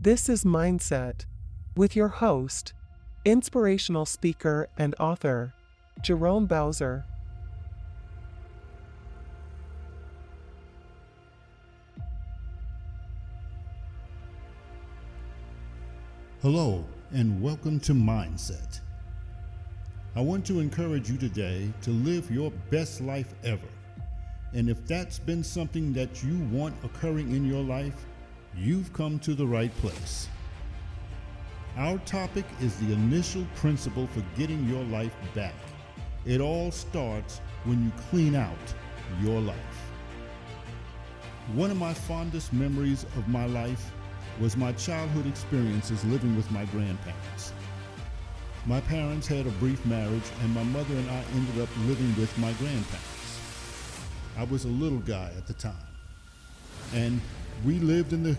This is Mindset with your host, inspirational speaker and author, Jerome Bowser. Hello, and welcome to Mindset. I want to encourage you today to live your best life ever. And if that's been something that you want occurring in your life, you've come to the right place. Our topic is the initial principle for getting your life back. It all starts when you clean out your life. One of my fondest memories of my life was my childhood experiences living with my grandparents. My parents had a brief marriage, and my mother and I ended up living with my grandparents. I was a little guy at the time, and we lived in the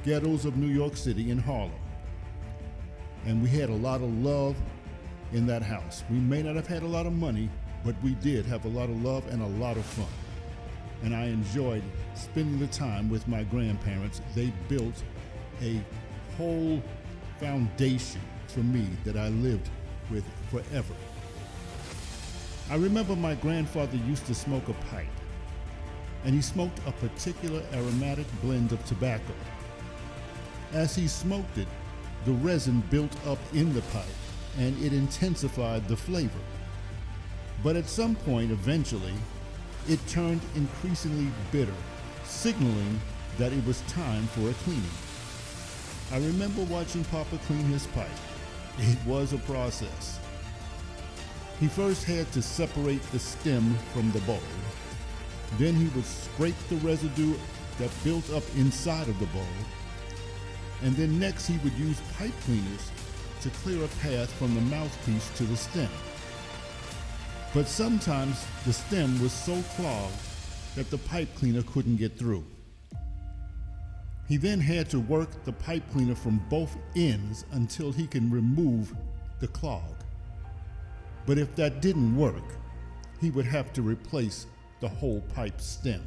ghettos of New York City in Harlem. And we had a lot of love in that house. We may not have had a lot of money, but we did have a lot of love and a lot of fun. And I enjoyed spending the time with my grandparents. They built a whole foundation for me that I lived with forever. I remember my grandfather used to smoke a pipe, and he smoked a particular aromatic blend of tobacco. As he smoked it, the resin built up in the pipe, and it intensified the flavor. But at some point, eventually, it turned increasingly bitter, signaling that it was time for a cleaning. I remember watching Papa clean his pipe. It was a process. He first had to separate the stem from the bowl. Then he would scrape the residue that built up inside of the bowl. And then next he would use pipe cleaners to clear a path from the mouthpiece to the stem. But sometimes the stem was so clogged that the pipe cleaner couldn't get through. He then had to work the pipe cleaner from both ends until he can remove the clog. But if that didn't work, he would have to replace the whole pipe stem.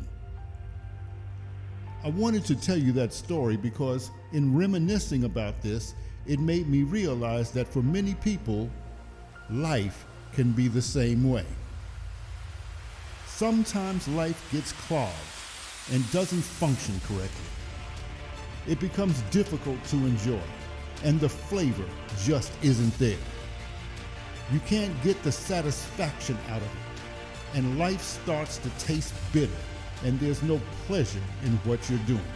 I wanted to tell you that story because in reminiscing about this, it made me realize that for many people, life can be the same way. Sometimes life gets clogged and doesn't function correctly. It becomes difficult to enjoy, and the flavor just isn't there. You can't get the satisfaction out of it, and life starts to taste bitter, and there's no pleasure in what you're doing.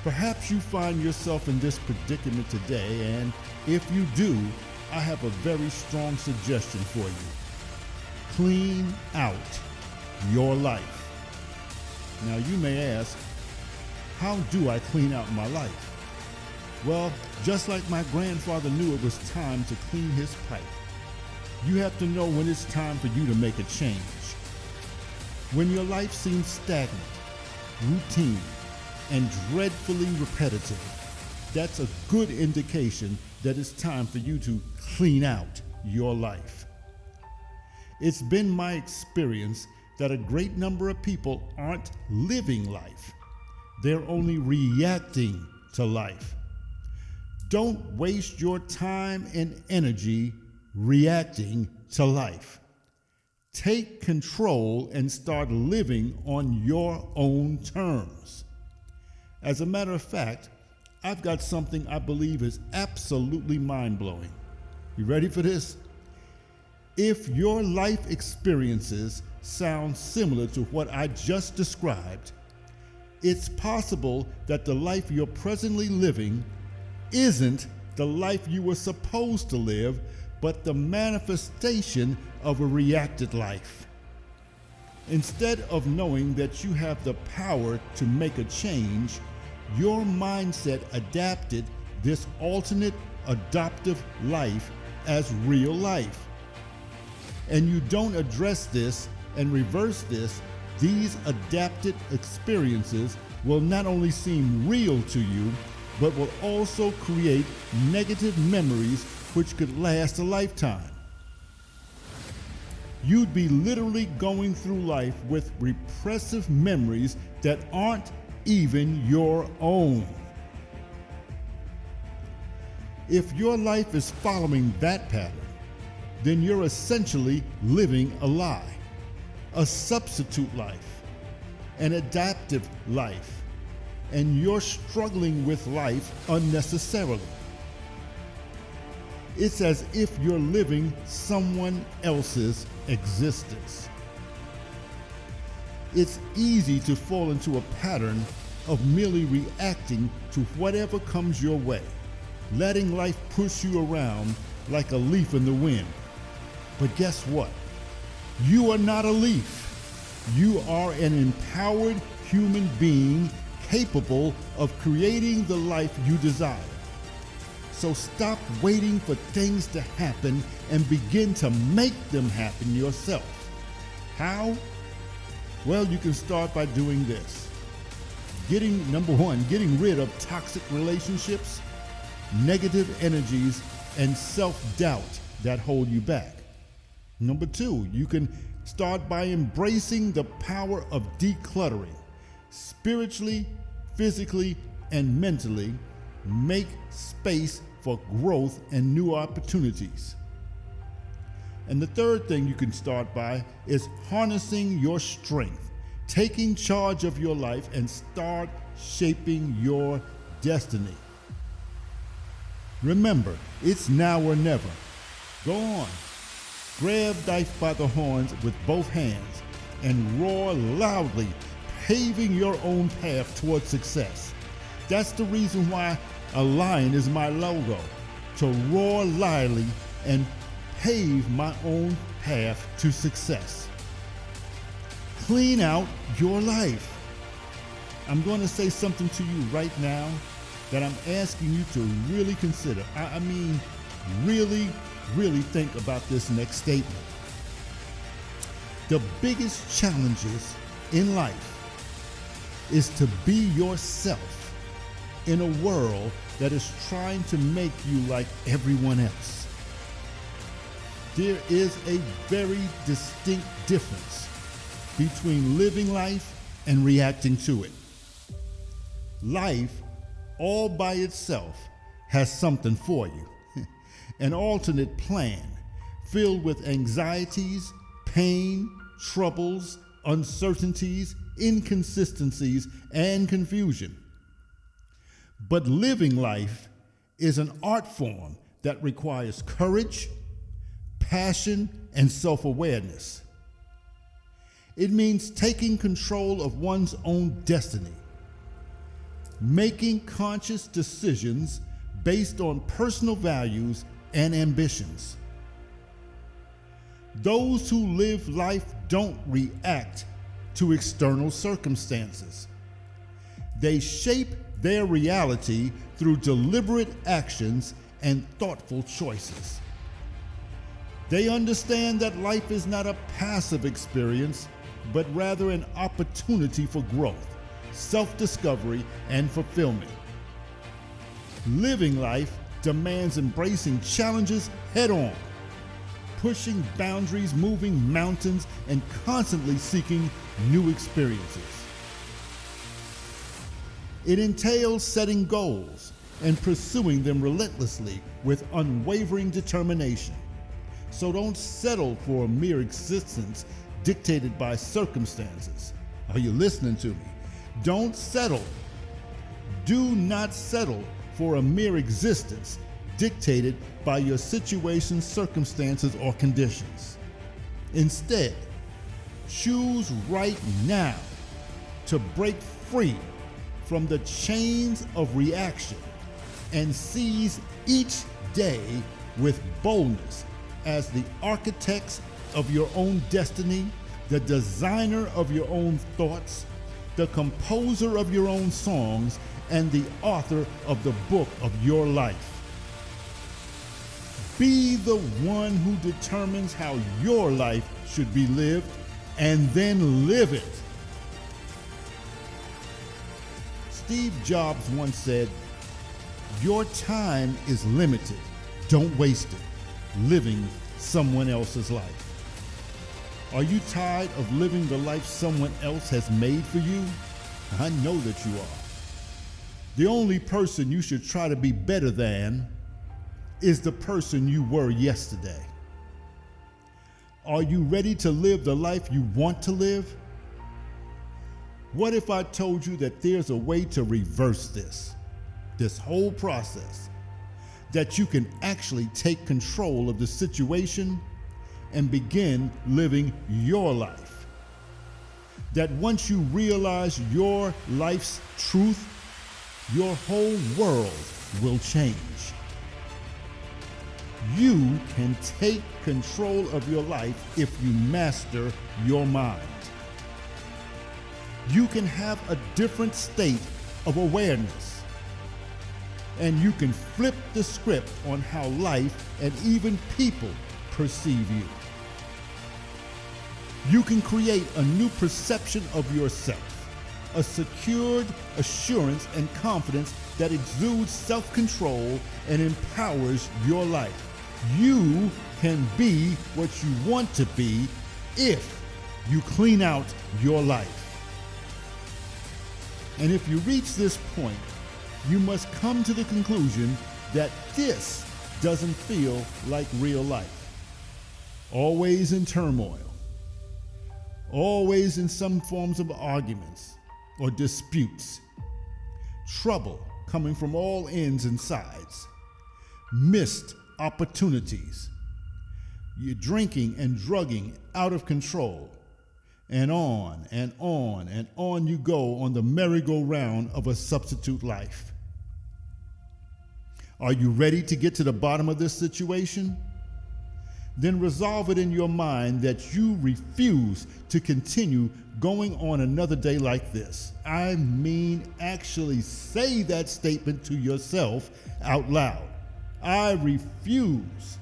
Perhaps you find yourself in this predicament today, and if you do, I have a very strong suggestion for you. Clean out your life. Now you may ask, how do I clean out my life? Well, just like my grandfather knew it was time to clean his pipe, you have to know when it's time for you to make a change. When your life seems stagnant, routine, and dreadfully repetitive, that's a good indication that it's time for you to clean out your life. It's been my experience that a great number of people aren't living life. They're only reacting to life. Don't waste your time and energy reacting to life. Take control and start living on your own terms. As a matter of fact, I've got something I believe is absolutely mind-blowing. You ready for this? If your life experiences sound similar to what I just described, it's possible that the life you're presently living isn't the life you were supposed to live, but the manifestation of a reacted life. Instead of knowing that you have the power to make a change, your mindset adapted this alternate adoptive life as real life. And you don't address this and reverse this, these adapted experiences will not only seem real to you, but will also create negative memories which could last a lifetime. You'd be literally going through life with repressive memories that aren't even your own. If your life is following that pattern, then you're essentially living a lie, a substitute life, an adaptive life, and you're struggling with life unnecessarily. It's as if you're living someone else's existence. It's easy to fall into a pattern of merely reacting to whatever comes your way, letting life push you around like a leaf in the wind. But guess what? You are not a leaf. You are an empowered human being capable of creating the life you desire. So stop waiting for things to happen and begin to make them happen yourself. How? Well, you can start by doing this. Number one, getting rid of toxic relationships, negative energies, and self-doubt that hold you back. Number two, you can start by embracing the power of decluttering. Spiritually, physically, and mentally, make space for growth and new opportunities. And the third thing you can start by is harnessing your strength, taking charge of your life, and start shaping your destiny. Remember, it's now or never. Go on. Grab life by the horns with both hands and roar loudly, paving your own path towards success. That's the reason why a lion is my logo, to roar loudly and pave my own path to success. Clean out your life. I'm going to say something to you right now that I'm asking you to really consider. I mean, really think about this next statement. The biggest challenges in life is to be yourself in a world that is trying to make you like everyone else. There is a very distinct difference between living life and reacting to it. Life, all by itself, has something for you. An alternate plan filled with anxieties, pain, troubles, uncertainties, inconsistencies, and confusion. But living life is an art form that requires courage, passion, and self-awareness. It means taking control of one's own destiny, making conscious decisions based on personal values and ambitions. Those who live life don't react to external circumstances. They shape their reality through deliberate actions and thoughtful choices. They understand that life is not a passive experience, but rather an opportunity for growth, self-discovery, and fulfillment. Living life demands embracing challenges head-on, pushing boundaries, moving mountains, and constantly seeking new experiences. It entails setting goals and pursuing them relentlessly with unwavering determination. So don't settle for a mere existence dictated by circumstances. Are you listening to me? Don't settle. Do not settle for a mere existence dictated by your situation, circumstances, or conditions. Instead, choose right now to break free from the chains of reaction and seize each day with boldness as the architects of your own destiny, the designer of your own thoughts, the composer of your own songs, and the author of the book of your life. Be the one who determines how your life should be lived, and then live it. Steve Jobs once said, "Your time is limited. Don't waste it living someone else's life." Are you tired of living the life someone else has made for you? I know that you are. The only person you should try to be better than is the person you were yesterday. Are you ready to live the life you want to live? What if I told you that there's a way to reverse this whole process, that you can actually take control of the situation and begin living your life? That once you realize your life's truth, your whole world will change. You can take control of your life if you master your mind. You can have a different state of awareness, and you can flip the script on how life and even people perceive you. You can create a new perception of yourself, a secured assurance and confidence that exudes self-control and empowers your life. You can be what you want to be if you clean out your life. And if you reach this point, you must come to the conclusion that this doesn't feel like real life. Always in turmoil, always in some forms of arguments or disputes, trouble coming from all ends and sides, missed opportunities, you're drinking and drugging out of control, and on and on and on you go on the merry-go-round of a substitute life. Are you ready to get to the bottom of this situation? Then resolve it in your mind that you refuse to continue going on another day like this. I mean, actually say that statement to yourself out loud. I refuse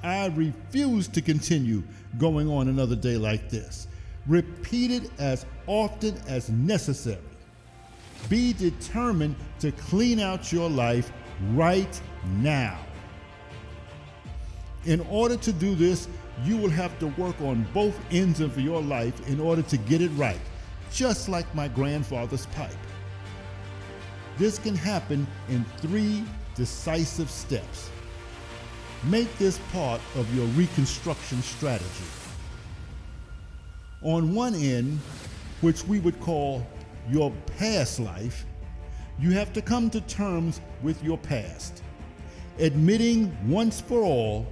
to continue going on another day like this. Repeat it as often as necessary. Be determined to clean out your life right now. In order to do this, you will have to work on both ends of your life in order to get it right, just like my grandfather's pipe. This can happen in 3 decisive steps. Make this part of your reconstruction strategy. On one end, which we would call your past life, you have to come to terms with your past, admitting once for all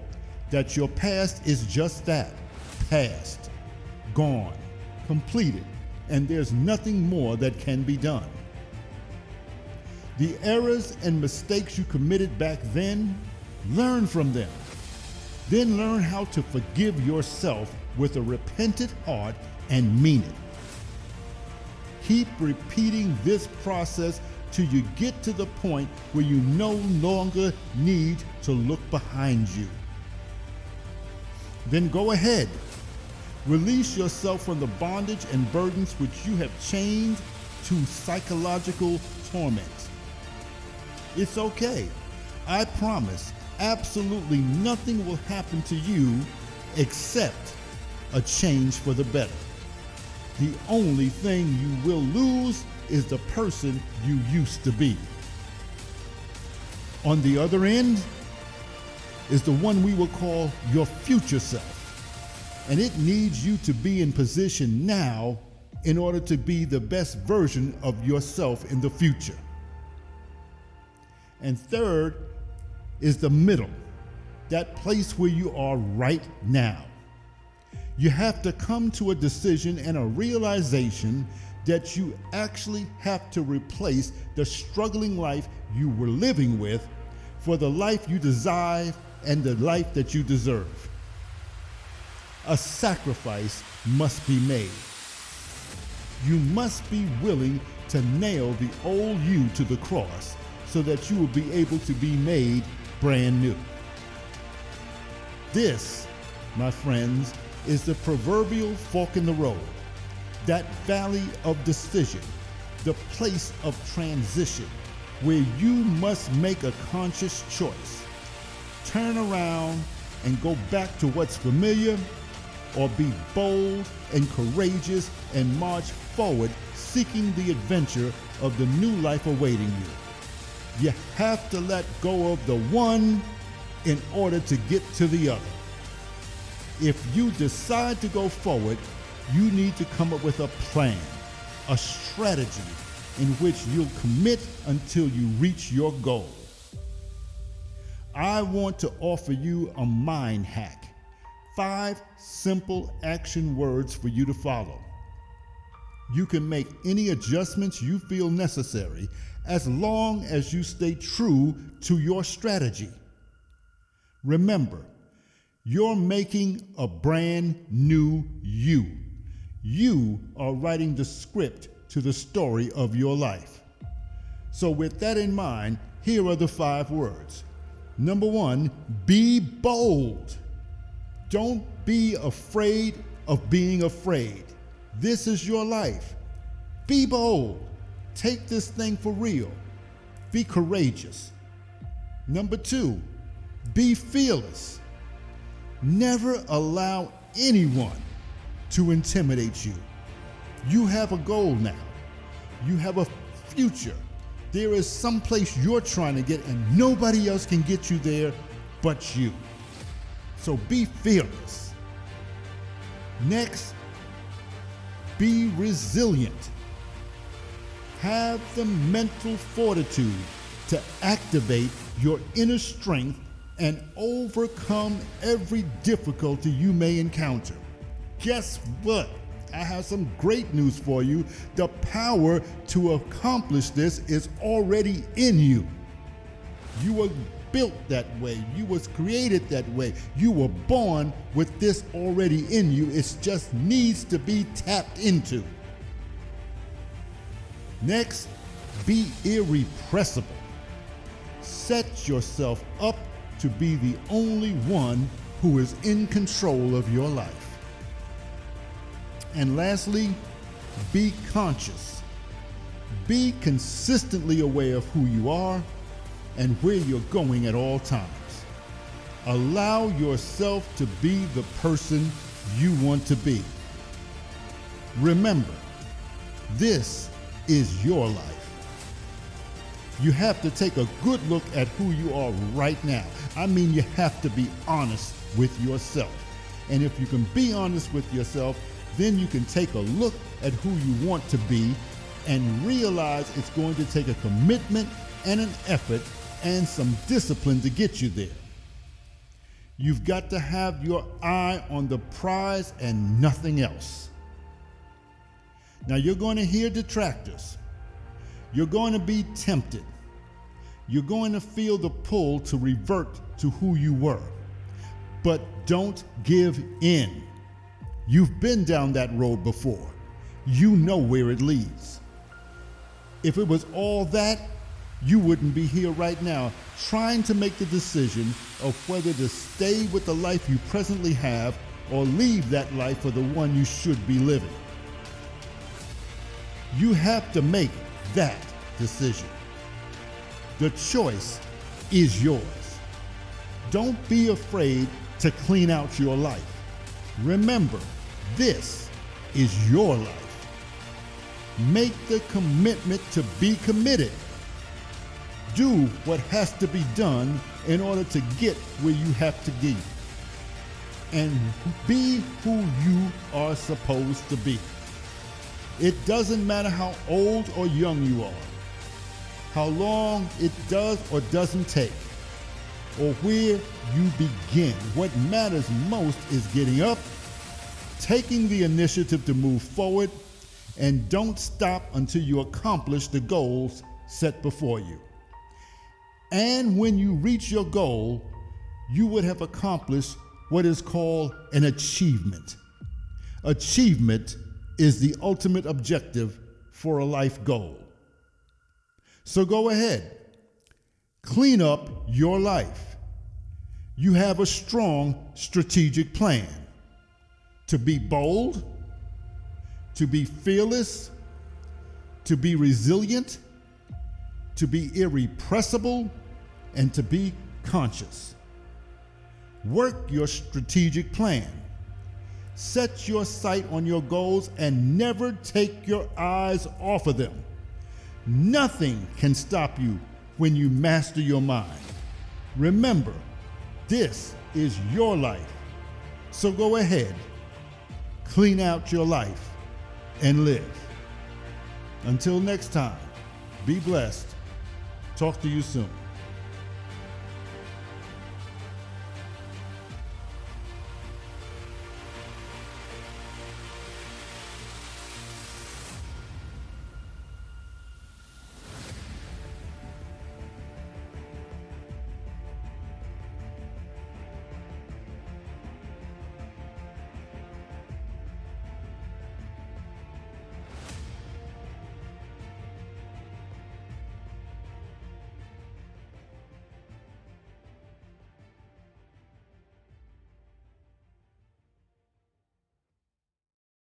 that your past is just that, past, gone, completed, and there's nothing more that can be done. The errors and mistakes you committed back then, learn from them. Then learn how to forgive yourself with a repentant heart and mean it. Keep repeating this process till you get to the point where you no longer need to look behind you. Then go ahead. Release yourself from the bondage and burdens which you have chained to psychological torment. It's okay. I promise absolutely nothing will happen to you except a change for the better. The only thing you will lose is the person you used to be. On the other end is the one we will call your future self. And it needs you to be in position now in order to be the best version of yourself in the future. And third is the middle, that place where you are right now. You have to come to a decision and a realization that you actually have to replace the struggling life you were living with for the life you desire and the life that you deserve. A sacrifice must be made. You must be willing to nail the old you to the cross so that you will be able to be made brand new. This, my friends, is the proverbial fork in the road, that valley of decision, the place of transition, where you must make a conscious choice. Turn around and go back to what's familiar, or be bold and courageous and march forward seeking the adventure of the new life awaiting you. You have to let go of the one in order to get to the other. If you decide to go forward, you need to come up with a plan, a strategy in which you'll commit until you reach your goal. I want to offer you a mind hack. 5 simple action words for you to follow. You can make any adjustments you feel necessary as long as you stay true to your strategy. Remember, you're making a brand new you. You are writing the script to the story of your life. So with that in mind, here are the 5 words. Number 1, be bold. Don't be afraid of being afraid. This is your life. Be bold. Take this thing for real. Be courageous. Number 2, be fearless. Never allow anyone to intimidate you. You have a goal now. You have a future. There is some place you're trying to get, and nobody else can get you there but you. So be fearless. Next, be resilient. Have the mental fortitude to activate your inner strength and overcome every difficulty you may encounter. Guess what? I have some great news for you. The power to accomplish this is already in you. You were built that way. You was created that way. You were born with this already in you. It just needs to be tapped into. Next, be irrepressible. Set yourself up to be the only one who is in control of your life. And lastly, be conscious. Be consistently aware of who you are and where you're going at all times. Allow yourself to be the person you want to be. Remember, this is your life. You have to take a good look at who you are right now. I mean, you have to be honest with yourself. And if you can be honest with yourself, then you can take a look at who you want to be and realize it's going to take a commitment and an effort and some discipline to get you there. You've got to have your eye on the prize and nothing else. Now you're going to hear detractors. You're going to be tempted. You're going to feel the pull to revert to who you were. But don't give in. You've been down that road before. You know where it leads. If it was all that, you wouldn't be here right now trying to make the decision of whether to stay with the life you presently have or leave that life for the one you should be living. You have to make that decision. The choice is yours. Don't be afraid to clean out your life. Remember, this is your life. Make the commitment to be committed. Do what has to be done in order to get where you have to be. And be who you are supposed to be. It doesn't matter how old or young you are, how long it does or doesn't take, or where you begin. What matters most is getting up, taking the initiative to move forward, and don't stop until you accomplish the goals set before you. And when you reach your goal, you would have accomplished what is called an achievement. Achievement is the ultimate objective for a life goal. So go ahead, clean up your life. You have a strong strategic plan to be bold, to be fearless, to be resilient, to be irrepressible, and to be conscious. Work your strategic plan. Set your sight on your goals and never take your eyes off of them. Nothing can stop you when you master your mind. Remember, This is your life. So go ahead, clean out your life, and live. Until next time, be blessed. Talk to you soon.